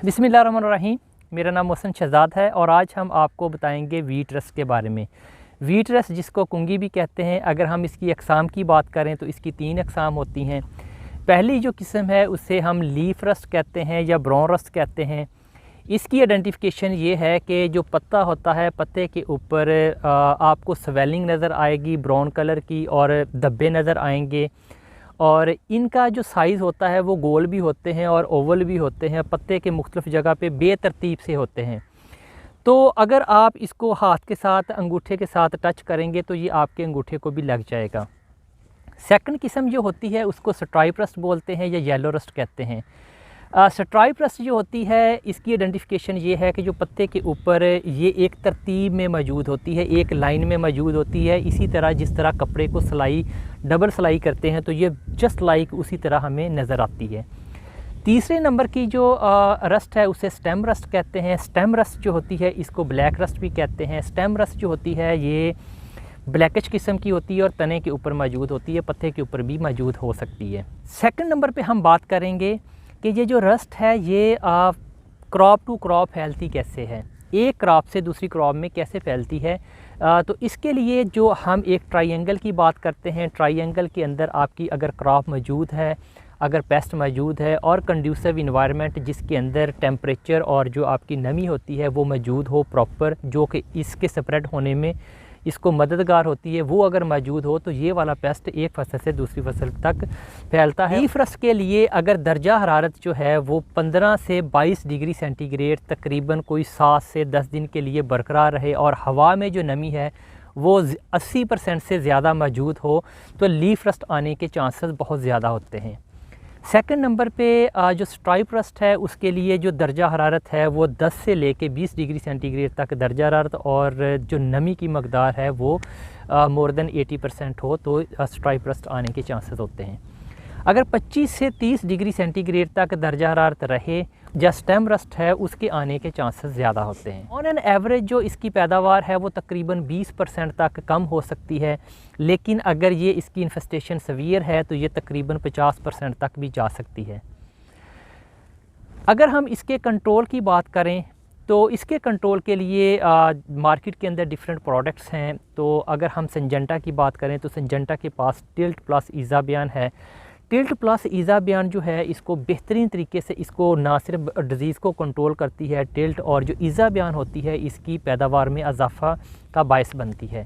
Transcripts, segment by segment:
बिस्मिल्लाहिर्रहमानिर्रहीम। मेरा नाम मोहसिन शहजाद है और आज हम आपको बताएंगे वीट रस्ट के बारे में। वीट रस्ट जिसको कुंगी भी कहते हैं, अगर हम इसकी अक़साम की बात करें तो इसकी 3 अक़साम होती हैं। पहली जो किस्म है उसे हम लीफ रस्ट कहते हैं या ब्राउन रस्ट कहते हैं। इसकी आइडेंटिफिकेशन ये है कि जो पत्ता होता है, पत्ते के ऊपर आपको स्वेलिंग नज़र आएगी ब्राउन कलर की और धब्बे नज़र आएंगे, और इनका जो साइज़ होता है वो गोल भी होते हैं और ओवल भी होते हैं। पत्ते के मुख्तलिफ़ जगह पे बेतरतीब से होते हैं। तो अगर आप इसको हाथ के साथ, अंगूठे के साथ टच करेंगे तो ये आपके अंगूठे को भी लग जाएगा। सेकंड किस्म जो होती है उसको स्ट्राइप रस्ट बोलते हैं या येलो रस्ट कहते हैं। स्ट्राइप रस्ट जो होती है इसकी आइडेंटिफिकेशन ये है कि जो पत्ते के ऊपर ये एक तरतीब में मौजूद होती है, एक लाइन में मौजूद होती है। इसी तरह जिस तरह कपड़े को सिलाई, डबल सिलाई करते हैं तो ये जस्ट लाइक उसी तरह हमें नज़र आती है। तीसरे नंबर की जो रस्ट है उसे स्टेम रस्ट कहते हैं। स्टेम रस्ट जो होती है इसको ब्लैक रस्ट भी कहते हैं। स्टेम रस्ट जो होती है ये ब्लैकिश किस्म की होती है और तने के ऊपर मौजूद होती है, पत्ते के ऊपर भी मौजूद हो सकती है। सेकंड नंबर पे हम बात करेंगे कि ये जो रस्ट है ये क्रॉप टू क्रॉप फैलती कैसे है, एक क्रॉप से दूसरी क्रॉप में कैसे फैलती है। तो इसके लिए जो हम एक ट्रायंगल की बात करते हैं, ट्रायंगल के अंदर आपकी अगर क्रॉप मौजूद है, अगर पेस्ट मौजूद है और कंड्यूसिव इन्वायरमेंट जिसके अंदर टेम्परेचर और जो आपकी नमी होती है वो मौजूद हो प्रॉपर, जो कि इसके स्प्रेड होने में इसको मददगार होती है, वो अगर मौजूद हो तो ये वाला पेस्ट एक फसल से दूसरी फसल तक फैलता है। लीफ रस्ट के लिए अगर दर्जा हरारत जो है वो 15 से 22 डिग्री सेंटीग्रेड तकरीबन कोई 7 से 10 दिन के लिए बरकरार रहे और हवा में जो नमी है वो 80% से ज़्यादा मौजूद हो तो लीफ रस्ट आने के चांसेस बहुत ज़्यादा होते हैं। सेकंड नंबर पे जो स्ट्राइप रस्ट है उसके लिए जो दर्जा हरारत है वो 10 से लेके 20 डिग्री सेंटीग्रेड तक दर्जा हरारत और जो नमी की मकदार है वो मोर देन 80% हो तो स्ट्राइप रस्ट आने के चांसेस होते हैं। अगर 25 से 30 डिग्री सेंटीग्रेड तक दर्जा हरारत रहे या स्टेम रस्ट है उसके आने के चांसेस ज़्यादा होते हैं। ऑन एन एवरेज जो इसकी पैदावार है वो तकरीबन 20% तक कम हो सकती है, लेकिन अगर ये इसकी इन्फेस्टेशन सवियर है तो ये तकरीबन 50% तक भी जा सकती है। अगर हम इसके कंट्रोल की बात करें तो इसके कंट्रोल के लिए मार्केट के अंदर डिफरेंट प्रोडक्ट्स हैं। तो अगर हम सिंजेंटा की बात करें तो सिंजेंटा के पास टिल्ट प्लस इज़ाबियान है। टिल्ट प्लस इज़ाबियान जो है इसको बेहतरीन तरीके से इसको ना सिर्फ डिज़ीज़ को कंट्रोल करती है टिल्ट, और जो इज़ाबियान होती है इसकी पैदावार में इजाफ़ा का बायस बनती है।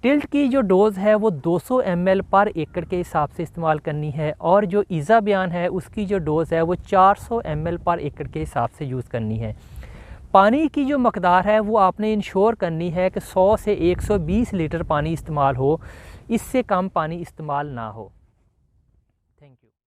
टिल्ट की जो डोज़ है वो 200 ml पर एकड़ के हिसाब से इस्तेमाल करनी है और जो इज़ाबियान है उसकी जो डोज़ है वो 400 ml पर एकड़ के हिसाब से यूज़ करनी है। पानी की जो मकदार है वो आपने इंश्योर करनी है कि 100 से 120 लीटर पानी इस्तेमाल हो, इससे कम पानी इस्तेमाल ना हो।